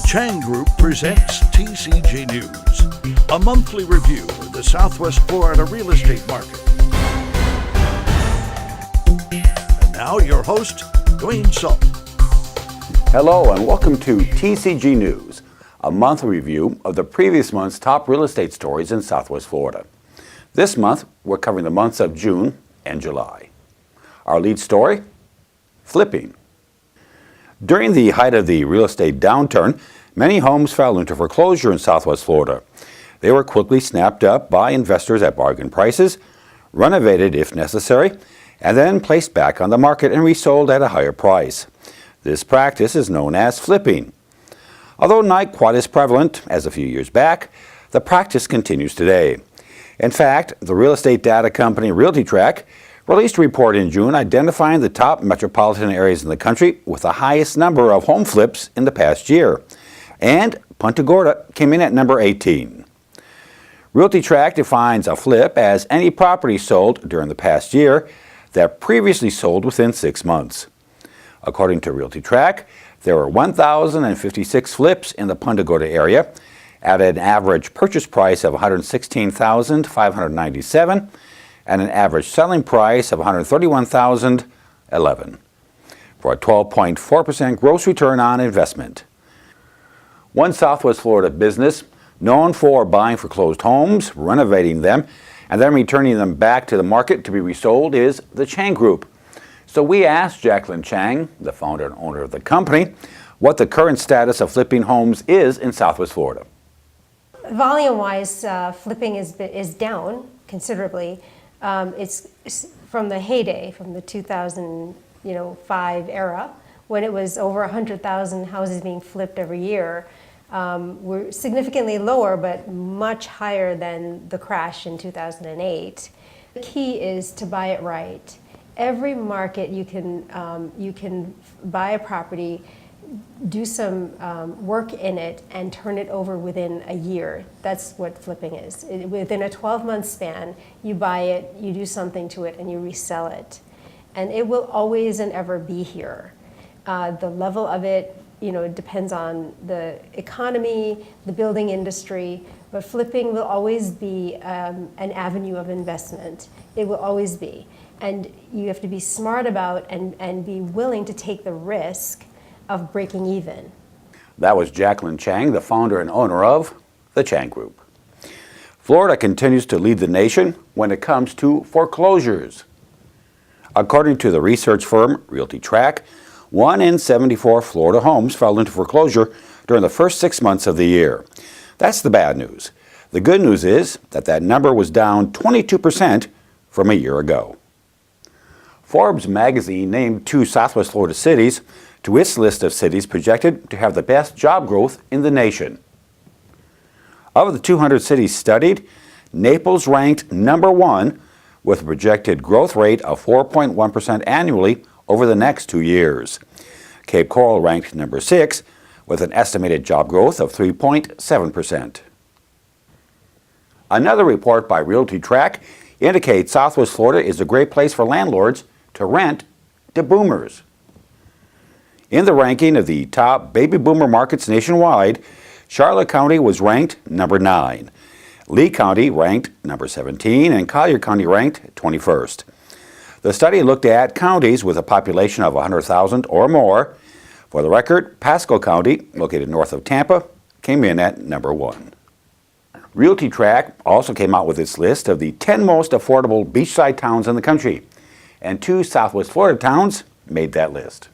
Chang Group presents TCG News, a monthly review of the Southwest Florida real estate market. And now your host, Dwayne Sultan. Hello and welcome to TCG News, a monthly review of the previous month's top real estate stories in Southwest Florida. This month, we're covering the months of June and July. Our lead story, flipping. During the height of the real estate downturn, many homes fell into foreclosure in Southwest Florida. They were quickly snapped up by investors at bargain prices, renovated if necessary, and then placed back on the market and resold at a higher price. This practice is known as flipping. Although not quite as prevalent as a few years back, the practice continues today. In fact, the real estate data company RealtyTrack released a report in June identifying the top metropolitan areas in the country with the highest number of home flips in the past year. And Punta Gorda came in at number 18. RealtyTrack defines a flip as any property sold during the past year that previously sold within 6 months. According to RealtyTrack, there were 1,056 flips in the Punta Gorda area at an average purchase price of $116,597 and an average selling price of $131,011 for a 12.4% gross return on investment. One Southwest Florida business known for buying foreclosed homes, renovating them, and then returning them back to the market to be resold is the Chang Group. So we asked Jacqueline Chang, the founder and owner of the company, what the current status of flipping homes is in Southwest Florida. Volume-wise, flipping is down considerably. It's from the heyday, from the 2005 era, when it was over 100,000 houses being flipped every year. We're significantly lower, but much higher than the crash in 2008. The key is to buy it right. Every market you can buy a property, do some work in it, and turn it over within a year. That's what flipping is. Within a 12-month span, you buy it, you do something to it, and you resell it. And it will always and ever be here. The level of it, it depends on the economy, the building industry, but flipping will always be an avenue of investment. It will always be. And you have to be smart about and be willing to take the risk of breaking even. That was Jacqueline Chang, the founder and owner of the Chang Group. Florida continues to lead the nation when it comes to foreclosures. According to the research firm RealtyTrack, 1 in 74 Florida homes fell into foreclosure during the first 6 months of the year. That's the bad news. The good news is that number was down 22% from a year ago. Forbes magazine named 2 Southwest Florida cities to its list of cities projected to have the best job growth in the nation. Of the 200 cities studied, Naples ranked number 1 with a projected growth rate of 4.1% annually over the next 2 years. Cape Coral ranked number 6 with an estimated job growth of 3.7%. Another report by RealtyTrack indicates Southwest Florida is a great place for landlords to rent to boomers. In the ranking of the top baby boomer markets nationwide, Charlotte County was ranked number 9. Lee County ranked number 17, and Collier County ranked 21st. The study looked at counties with a population of 100,000 or more. For the record, Pasco County, located north of Tampa, came in at number 1. RealtyTrack also came out with its list of the 10 most affordable beachside towns in the country, and 2 Southwest Florida towns made that list.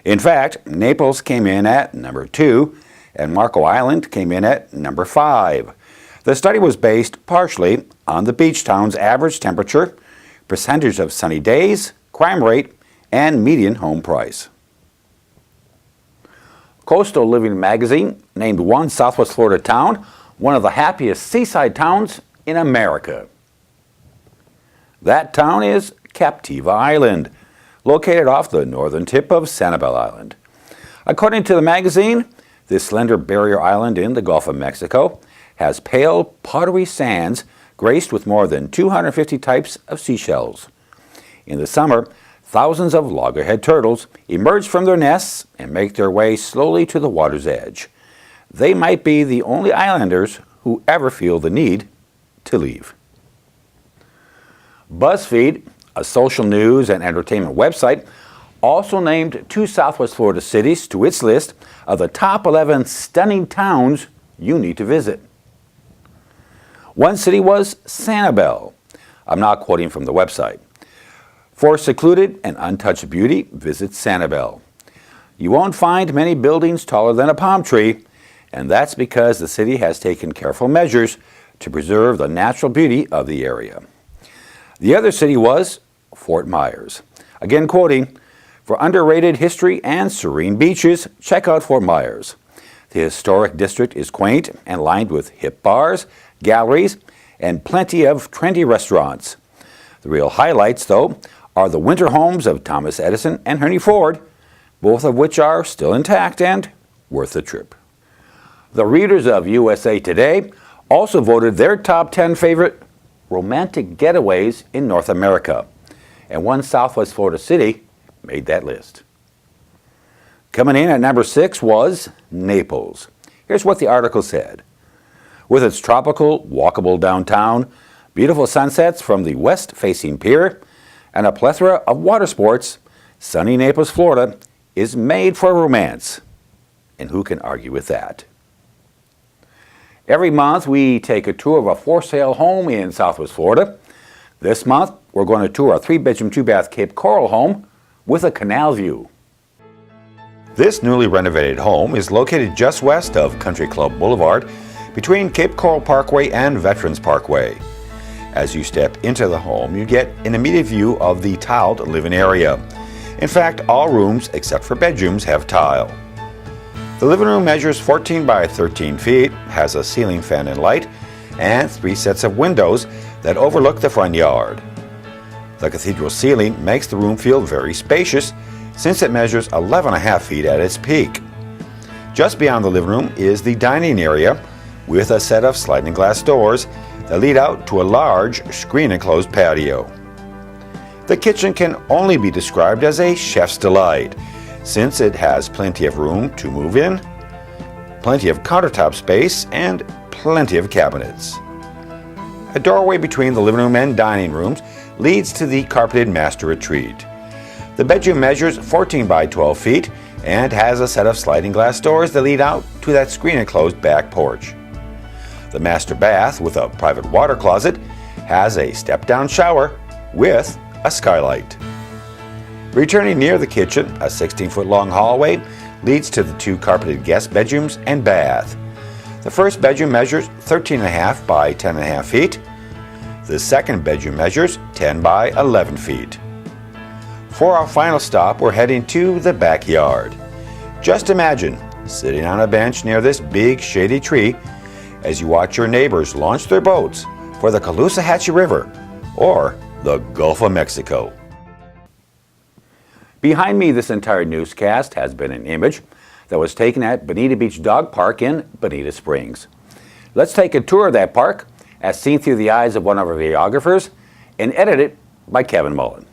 In fact, Naples came in at number 2, and Marco Island came in at number 5. The study was based partially on the beach town's average temperature, percentage of sunny days, crime rate, and median home price. Coastal Living magazine named one Southwest Florida town one of the happiest seaside towns in America. That town is Captiva Island, located off the northern tip of Sanibel Island. According to the magazine, this slender barrier island in the Gulf of Mexico has pale, powdery sands graced with more than 250 types of seashells. In the summer, thousands of loggerhead turtles emerge from their nests and make their way slowly to the water's edge. They might be the only islanders who ever feel the need to leave. BuzzFeed, a social news and entertainment website, also named 2 Southwest Florida cities to its list of the top 11 stunning towns you need to visit. One city was Sanibel. I'm not quoting from the website. For secluded and untouched beauty, visit Sanibel. You won't find many buildings taller than a palm tree, and that's because the city has taken careful measures to preserve the natural beauty of the area. The other city was Fort Myers. Again quoting, "For underrated history and serene beaches, check out Fort Myers. The historic district is quaint and lined with hip bars, galleries, and plenty of trendy restaurants. The real highlights, though, are the winter homes of Thomas Edison and Henry Ford, both of which are still intact and worth the trip." The readers of USA Today also voted their top 10 favorite romantic getaways in North America, and one Southwest Florida city made that list. Coming in at number 6 was Naples. Here's what the article said. With its tropical, walkable downtown, beautiful sunsets from the west-facing pier, and a plethora of water sports, sunny Naples, Florida is made for romance. And who can argue with that? Every month we take a tour of a for-sale home in Southwest Florida. This month we're going to tour a 3-bedroom, 2-bath Cape Coral home with a canal view. This newly renovated home is located just west of Country Club Boulevard between Cape Coral Parkway and Veterans Parkway. As you step into the home, you get an immediate view of the tiled living area. In fact, all rooms except for bedrooms have tile. The living room measures 14 by 13 feet, has a ceiling fan and light, and 3 sets of windows that overlook the front yard. The cathedral ceiling makes the room feel very spacious since it measures 11.5 feet at its peak. Just beyond the living room is the dining area with a set of sliding glass doors that lead out to a large screen-enclosed patio. The kitchen can only be described as a chef's delight, since it has plenty of room to move in, plenty of countertop space, and plenty of cabinets. A doorway between the living room and dining rooms leads to the carpeted master retreat. The bedroom measures 14 by 12 feet and has a set of sliding glass doors that lead out to that screen-enclosed back porch. The master bath, with a private water closet, has a step-down shower with a skylight. Returning near the kitchen, a 16-foot-long hallway leads to the 2 carpeted guest bedrooms and bath. The first bedroom measures 13.5 by 10.5 feet. The second bedroom measures 10 by 11 feet. For our final stop, we're heading to the backyard. Just imagine sitting on a bench near this big shady tree as you watch your neighbors launch their boats for the Caloosahatchee River or the Gulf of Mexico. Behind me this entire newscast has been an image that was taken at Bonita Beach Dog Park in Bonita Springs. Let's take a tour of that park as seen through the eyes of one of our videographers and edited by Kevin Mullen.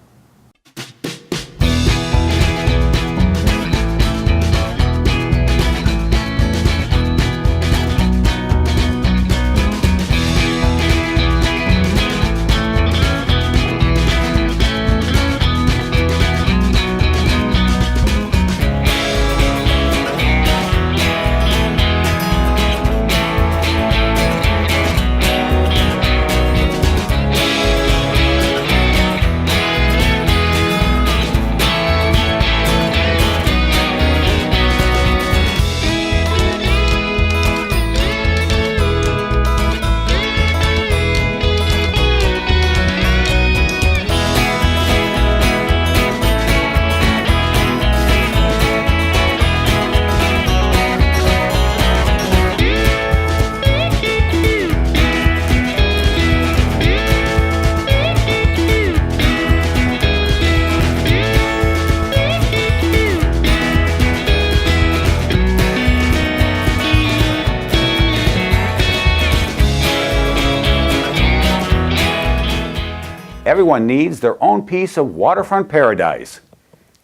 Everyone needs their own piece of waterfront paradise,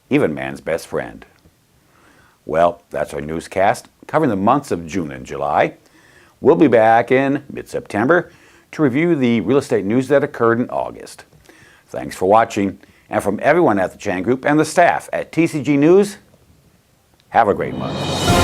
even man's best friend. Well, that's our newscast covering the months of June and July. We'll be back in mid-September to review the real estate news that occurred in August. Thanks for watching, and from everyone at the Chan Group and the staff at TCG News, have a great month.